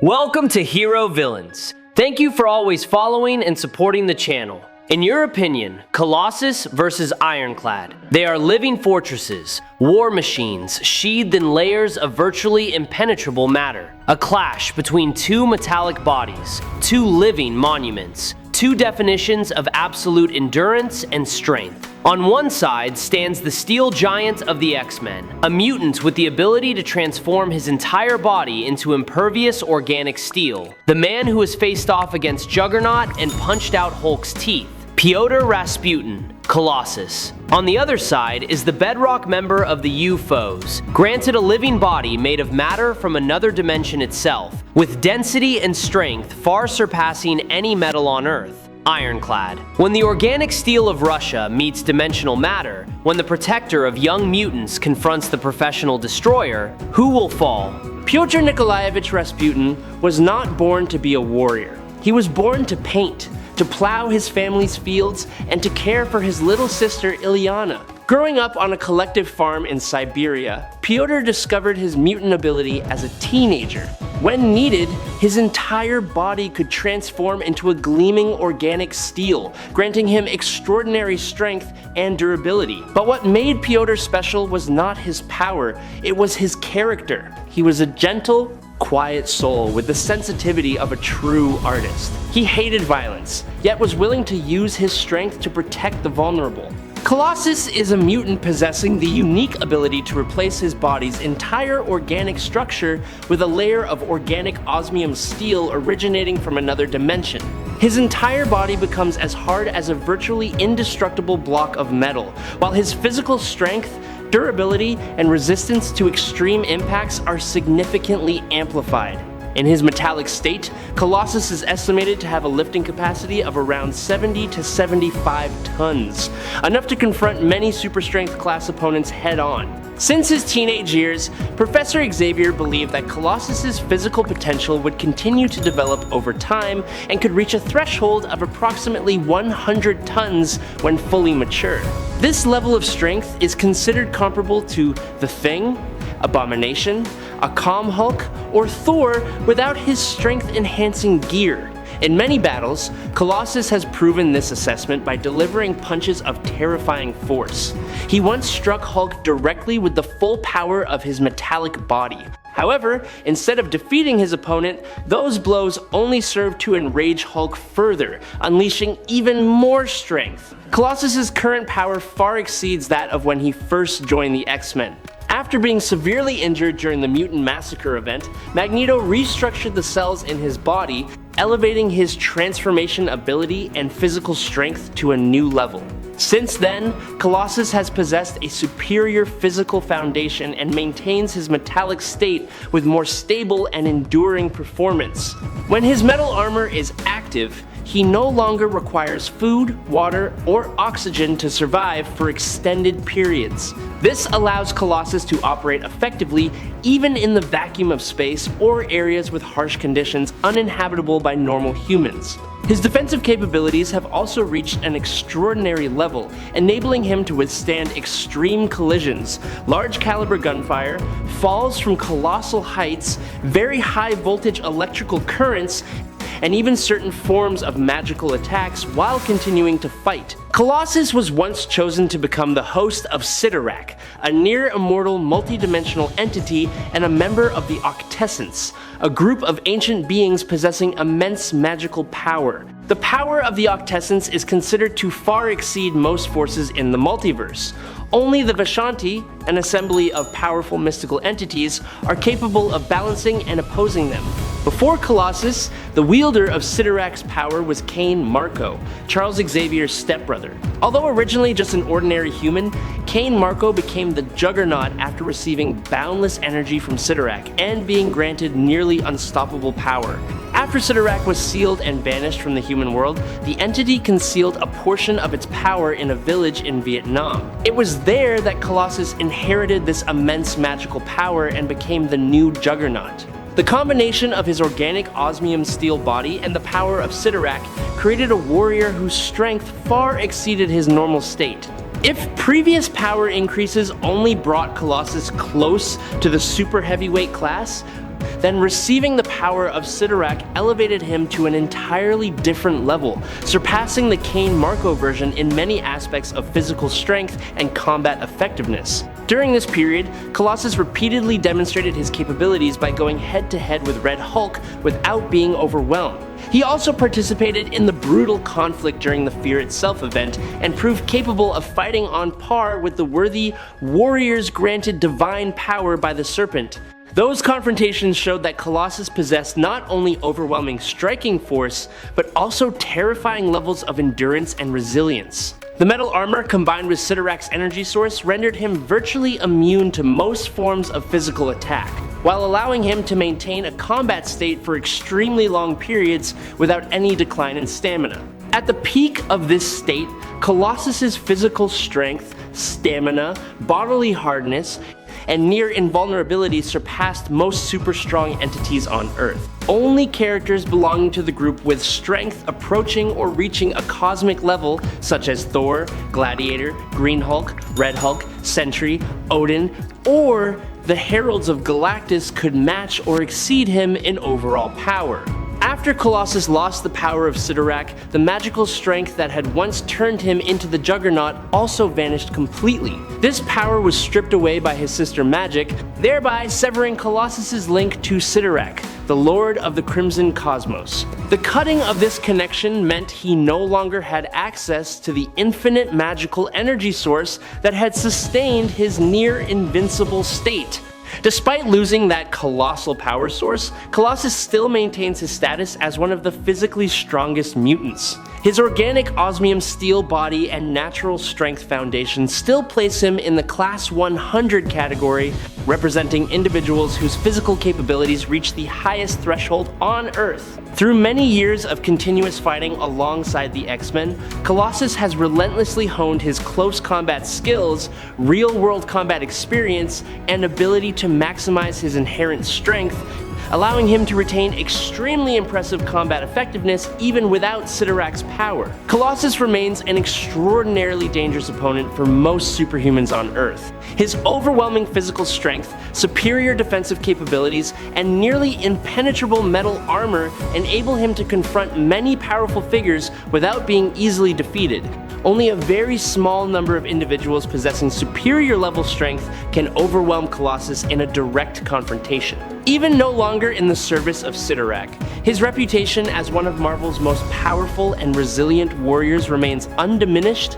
Welcome to Hero Villains. Thank you for always following and supporting the channel. In your opinion, Colossus versus Ironclad. They are living fortresses, war machines, sheathed in layers of virtually impenetrable matter. A clash between two metallic bodies, two living monuments, two definitions of absolute endurance and strength. On one side stands the steel giant of the X-Men, a mutant with the ability to transform his entire body into impervious organic steel. The man who has faced off against Juggernaut and punched out Hulk's teeth. Pyotr Rasputin, Colossus. On the other side is the bedrock member of the UFOs, granted a living body made of matter from another dimension itself, with density and strength far surpassing any metal on Earth. Ironclad. When the organic steel of Russia meets dimensional matter, when the protector of young mutants confronts the professional destroyer, who will fall? Pyotr Nikolaevich Rasputin was not born to be a warrior. He was born to paint, to plow his family's fields, and to care for his little sister Ilyana. Growing up on a collective farm in Siberia, Pyotr discovered his mutant ability as a teenager. When needed, his entire body could transform into a gleaming organic steel, granting him extraordinary strength and durability. But what made Pyotr special was not his power, it was his character. He was a gentle, quiet soul with the sensitivity of a true artist. He hated violence, yet was willing to use his strength to protect the vulnerable. Colossus is a mutant possessing the unique ability to replace his body's entire organic structure with a layer of organic osmium steel originating from another dimension. His entire body becomes as hard as a virtually indestructible block of metal, while his physical strength, durability, and resistance to extreme impacts are significantly amplified. In his metallic state, Colossus is estimated to have a lifting capacity of around 70 to 75 tons, enough to confront many super strength class opponents head on. Since his teenage years, Professor Xavier believed that Colossus's physical potential would continue to develop over time and could reach a threshold of approximately 100 tons when fully mature. This level of strength is considered comparable to The Thing, Abomination, a calm Hulk, or Thor without his strength-enhancing gear. In many battles, Colossus has proven this assessment by delivering punches of terrifying force. He once struck Hulk directly with the full power of his metallic body. However, instead of defeating his opponent, those blows only served to enrage Hulk further, unleashing even more strength. Colossus's current power far exceeds that of when he first joined the X-Men. After being severely injured during the Mutant Massacre event, Magneto restructured the cells in his body, elevating his transformation ability and physical strength to a new level. Since then, Colossus has possessed a superior physical foundation and maintains his metallic state with more stable and enduring performance. When his metal armor is active, he no longer requires food, water, or oxygen to survive for extended periods. This allows Colossus to operate effectively even in the vacuum of space or areas with harsh conditions uninhabitable by normal humans. His defensive capabilities have also reached an extraordinary level, enabling him to withstand extreme collisions, large caliber gunfire, falls from colossal heights, very high voltage electrical currents, and even certain forms of magical attacks while continuing to fight. Colossus was once chosen to become the host of Sidorak, a near-immortal multi-dimensional entity and a member of the Octessence, a group of ancient beings possessing immense magical power. The power of the Octessence is considered to far exceed most forces in the multiverse. Only the Vishanti, an assembly of powerful mystical entities, are capable of balancing and opposing them. Before Colossus, the wielder of Sidorak's power was Cain Marko, Charles Xavier's stepbrother. Although originally just an ordinary human, Cain Marko became the Juggernaut after receiving boundless energy from Sidorak and being granted nearly unstoppable power. After Sidorak was sealed and banished from the human world, the entity concealed a portion of its power in a village in Vietnam. It was there that Colossus inherited this immense magical power and became the new Juggernaut. The combination of his organic osmium steel body and the power of Sidorak created a warrior whose strength far exceeded his normal state. If previous power increases only brought Colossus close to the super heavyweight class, Then receiving the power of Sidorak elevated him to an entirely different level, surpassing the Cain Marco version in many aspects of physical strength and combat effectiveness. During this period, Colossus repeatedly demonstrated his capabilities by going head-to-head with Red Hulk without being overwhelmed. He also participated in the brutal conflict during the Fear Itself event and proved capable of fighting on par with the worthy warriors granted divine power by the Serpent. Those confrontations showed that Colossus possessed not only overwhelming striking force, but also terrifying levels of endurance and resilience. The metal armor combined with Sidorak's energy source rendered him virtually immune to most forms of physical attack, while allowing him to maintain a combat state for extremely long periods without any decline in stamina. At the peak of this state, Colossus's physical strength, stamina, bodily hardness, and near invulnerability surpassed most super strong entities on Earth. Only characters belonging to the group with strength approaching or reaching a cosmic level, such as Thor, Gladiator, Green Hulk, Red Hulk, Sentry, Odin, or the Heralds of Galactus could match or exceed him in overall power. After Colossus lost the power of Sidorak, the magical strength that had once turned him into the Juggernaut also vanished completely. This power was stripped away by his sister Magic, thereby severing Colossus's link to Sidorak, the Lord of the Crimson Cosmos. The cutting of this connection meant he no longer had access to the infinite magical energy source that had sustained his near invincible state. Despite losing that colossal power source, Colossus still maintains his status as one of the physically strongest mutants. His organic osmium steel body and natural strength foundation still place him in the Class 100 category, representing individuals whose physical capabilities reach the highest threshold on Earth. Through many years of continuous fighting alongside the X-Men, Colossus has relentlessly honed his close combat skills, real-world combat experience, and ability to maximize his inherent strength, allowing him to retain extremely impressive combat effectiveness even without Sidorak's power. Colossus remains an extraordinarily dangerous opponent for most superhumans on Earth. His overwhelming physical strength, superior defensive capabilities, and nearly impenetrable metal armor enable him to confront many powerful figures without being easily defeated. Only a very small number of individuals possessing superior level strength can overwhelm Colossus in a direct confrontation. Even no longer in the service of Sidorak, his reputation as one of Marvel's most powerful and resilient warriors remains undiminished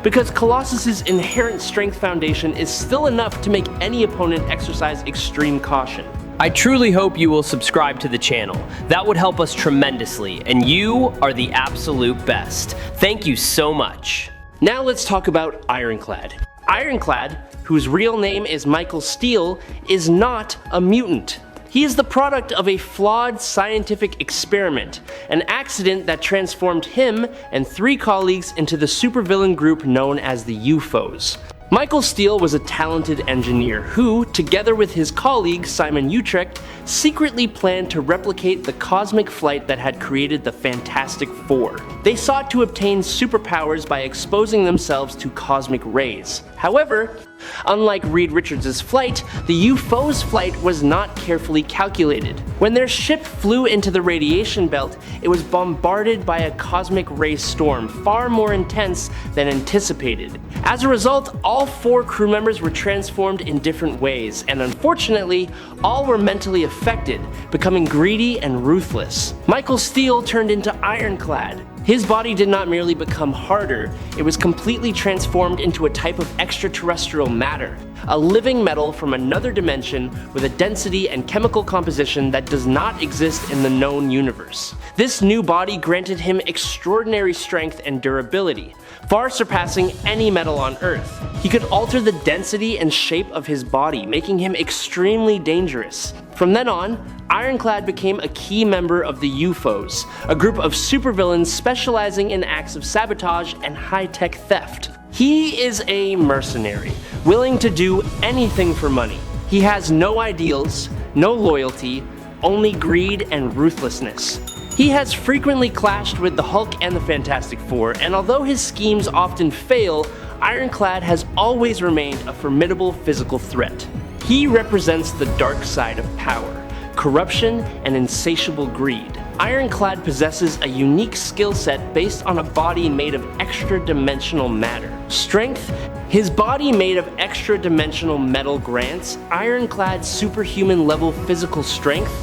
because Colossus's inherent strength foundation is still enough to make any opponent exercise extreme caution. I truly hope you will subscribe to the channel. That would help us tremendously, and you are the absolute best. Thank you so much. Now let's talk about Ironclad. Ironclad, whose real name is Michael Steele, is not a mutant. He is the product of a flawed scientific experiment, an accident that transformed him and 3 colleagues into the supervillain group known as the UFOs. Michael Steele was a talented engineer who, together with his colleague Simon Utrecht, secretly planned to replicate the cosmic flight that had created the Fantastic Four. They sought to obtain superpowers by exposing themselves to cosmic rays. However, unlike Reed Richards' flight, the UFO's flight was not carefully calculated. When their ship flew into the radiation belt, it was bombarded by a cosmic ray storm far more intense than anticipated. As a result, all 4 crew members were transformed in different ways, and unfortunately, all were mentally affected, becoming greedy and ruthless. Michael Steele turned into Ironclad. His body did not merely become harder, it was completely transformed into a type of extraterrestrial matter, a living metal from another dimension with a density and chemical composition that does not exist in the known universe. This new body granted him extraordinary strength and durability, far surpassing any metal on Earth. He could alter the density and shape of his body, making him extremely dangerous. From then on, Ironclad became a key member of the UFOs, a group of supervillains specializing in acts of sabotage and high-tech theft. He is a mercenary, willing to do anything for money. He has no ideals, no loyalty, only greed and ruthlessness. He has frequently clashed with the Hulk and the Fantastic Four, and although his schemes often fail, Ironclad has always remained a formidable physical threat. He represents the dark side of power, corruption, and insatiable greed. Ironclad possesses a unique skill set based on a body made of extra-dimensional matter. Strength. His body made of extra-dimensional metal grants Ironclad's superhuman level physical strength,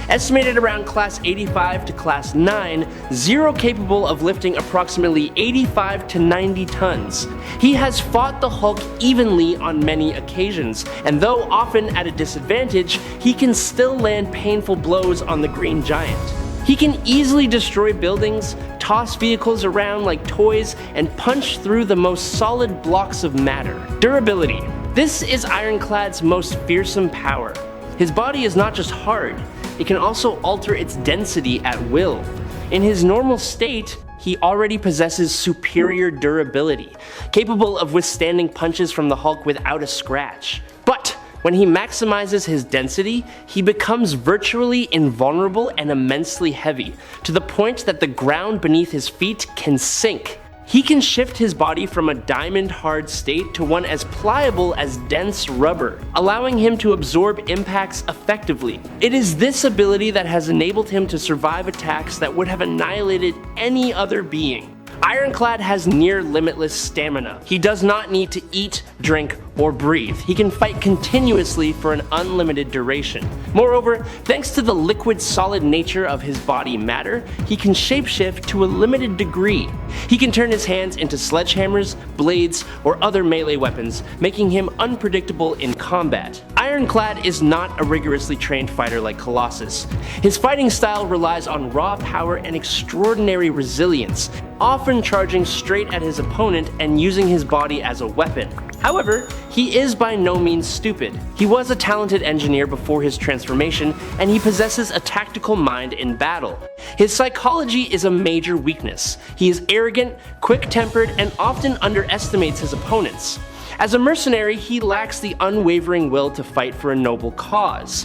estimated around class 85 to class 9, Zero capable of lifting approximately 85 to 90 tons. He has fought the Hulk evenly on many occasions, and though often at a disadvantage, he can still land painful blows on the Green Giant. He can easily destroy buildings, toss vehicles around like toys, and punch through the most solid blocks of matter. Durability. This is Ironclad's most fearsome power. His body is not just hard, it can also alter its density at will. In his normal state, he already possesses superior durability, capable of withstanding punches from the Hulk without a scratch. But when he maximizes his density, he becomes virtually invulnerable and immensely heavy, to the point that the ground beneath his feet can sink. He can shift his body from a diamond-hard state to one as pliable as dense rubber, allowing him to absorb impacts effectively. It is this ability that has enabled him to survive attacks that would have annihilated any other being. Ironclad has near limitless stamina. He does not need to eat, drink, or breathe. He can fight continuously for an unlimited duration. Moreover, thanks to the liquid solid nature of his body matter, he can shapeshift to a limited degree. He can turn his hands into sledgehammers, blades, or other melee weapons, making him unpredictable in combat. Ironclad is not a rigorously trained fighter like Colossus. His fighting style relies on raw power and extraordinary resilience, often charging straight at his opponent and using his body as a weapon. However, he is by no means stupid. He was a talented engineer before his transformation, and he possesses a tactical mind in battle. His psychology is a major weakness. He is arrogant, quick-tempered, and often underestimates his opponents. As a mercenary, he lacks the unwavering will to fight for a noble cause.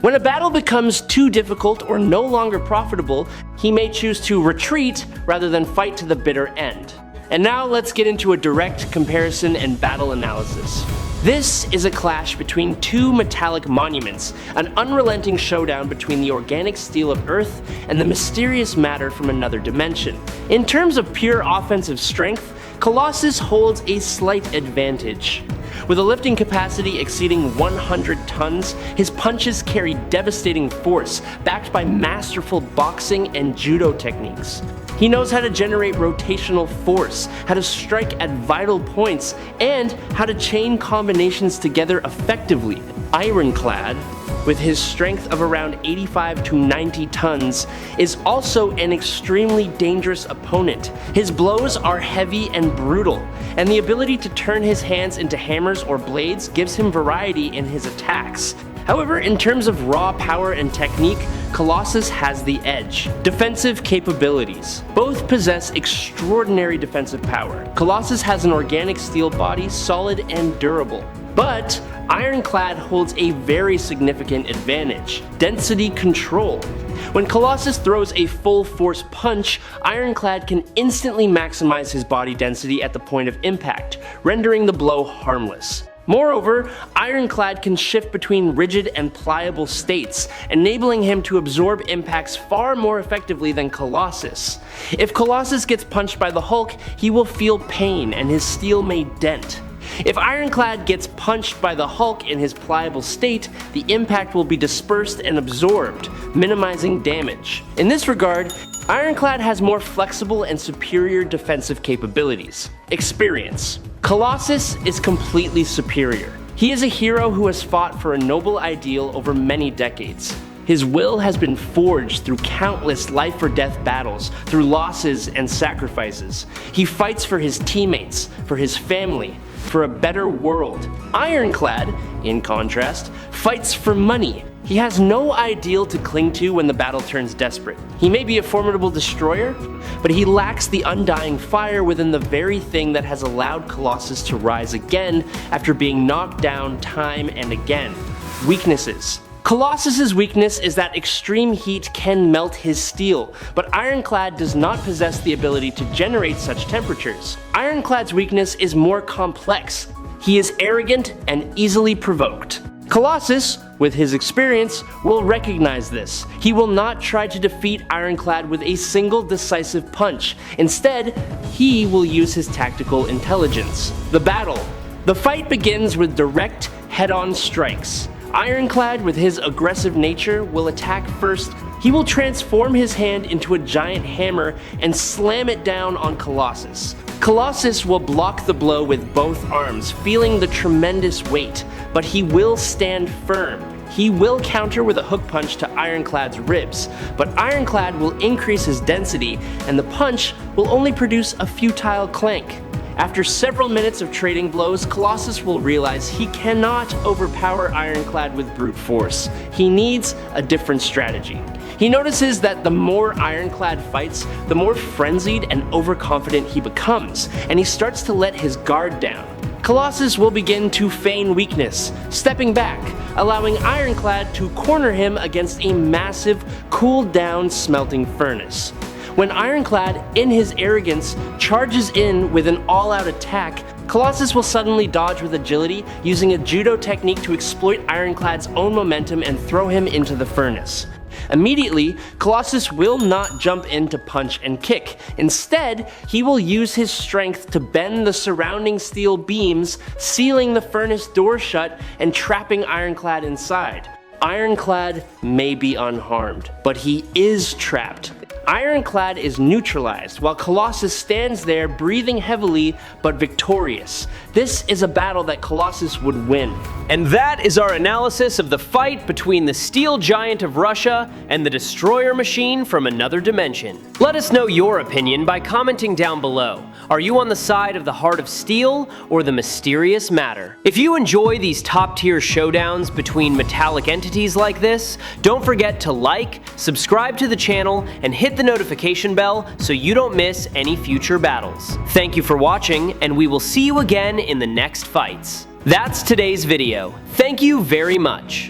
When a battle becomes too difficult or no longer profitable, he may choose to retreat rather than fight to the bitter end. And now let's get into a direct comparison and battle analysis. This is a clash between two metallic monuments, an unrelenting showdown between the organic steel of Earth and the mysterious matter from another dimension. In terms of pure offensive strength, Colossus holds a slight advantage. With a lifting capacity exceeding 100 tons, his punches carry devastating force, backed by masterful boxing and judo techniques. He knows how to generate rotational force, how to strike at vital points, and how to chain combinations together effectively. Ironclad, with his strength of around 85 to 90 tons, is also an extremely dangerous opponent. His blows are heavy and brutal, and the ability to turn his hands into hammers or blades gives him variety in his attacks. However, in terms of raw power and technique, Colossus has the edge. Defensive capabilities. Both possess extraordinary defensive power. Colossus has an organic steel body, solid and durable. But Ironclad holds a very significant advantage: density control. When Colossus throws a full force punch, Ironclad can instantly maximize his body density at the point of impact, rendering the blow harmless. Moreover, Ironclad can shift between rigid and pliable states, enabling him to absorb impacts far more effectively than Colossus. If Colossus gets punched by the Hulk, he will feel pain and his steel may dent. If Ironclad gets punched by the Hulk in his pliable state, the impact will be dispersed and absorbed, minimizing damage. In this regard, Ironclad has more flexible and superior defensive capabilities. Experience. Colossus is completely superior. He is a hero who has fought for a noble ideal over many decades. His will has been forged through countless life-or-death battles, through losses and sacrifices. He fights for his teammates, for his family, for a better world. Ironclad, in contrast, fights for money. He has no ideal to cling to when the battle turns desperate. He may be a formidable destroyer, but he lacks the undying fire within the very thing that has allowed Colossus to rise again after being knocked down time and again. Weaknesses. Colossus's weakness is that extreme heat can melt his steel, but Ironclad does not possess the ability to generate such temperatures. Ironclad's weakness is more complex. He is arrogant and easily provoked. Colossus, with his experience, will recognize this. He will not try to defeat Ironclad with a single decisive punch. Instead, he will use his tactical intelligence. The battle. The fight begins with direct, head-on strikes. Ironclad, with his aggressive nature, will attack first. He will transform his hand into a giant hammer and slam it down on Colossus. Colossus will block the blow with both arms, feeling the tremendous weight, but he will stand firm. He will counter with a hook punch to Ironclad's ribs, but Ironclad will increase his density, and the punch will only produce a futile clank. After several minutes of trading blows, Colossus will realize he cannot overpower Ironclad with brute force. He needs a different strategy. He notices that the more Ironclad fights, the more frenzied and overconfident he becomes, and he starts to let his guard down. Colossus will begin to feign weakness, stepping back, allowing Ironclad to corner him against a massive, cooled-down smelting furnace. When Ironclad, in his arrogance, charges in with an all-out attack, Colossus will suddenly dodge with agility, using a judo technique to exploit Ironclad's own momentum and throw him into the furnace. Immediately, Colossus will not jump in to punch and kick. Instead, he will use his strength to bend the surrounding steel beams, sealing the furnace door shut and trapping Ironclad inside. Ironclad may be unharmed, but he is trapped. Ironclad is neutralized, while Colossus stands there breathing heavily but victorious. This is a battle that Colossus would win. And that is our analysis of the fight between the steel giant of Russia and the destroyer machine from another dimension. Let us know your opinion by commenting down below. Are you on the side of the heart of steel or the mysterious matter? If you enjoy these top-tier showdowns between metallic entities like this, don't forget to like, subscribe to the channel, and hit the notification bell so you don't miss any future battles. Thank you for watching, and we will see you again in the next fights. That's today's video. Thank you very much.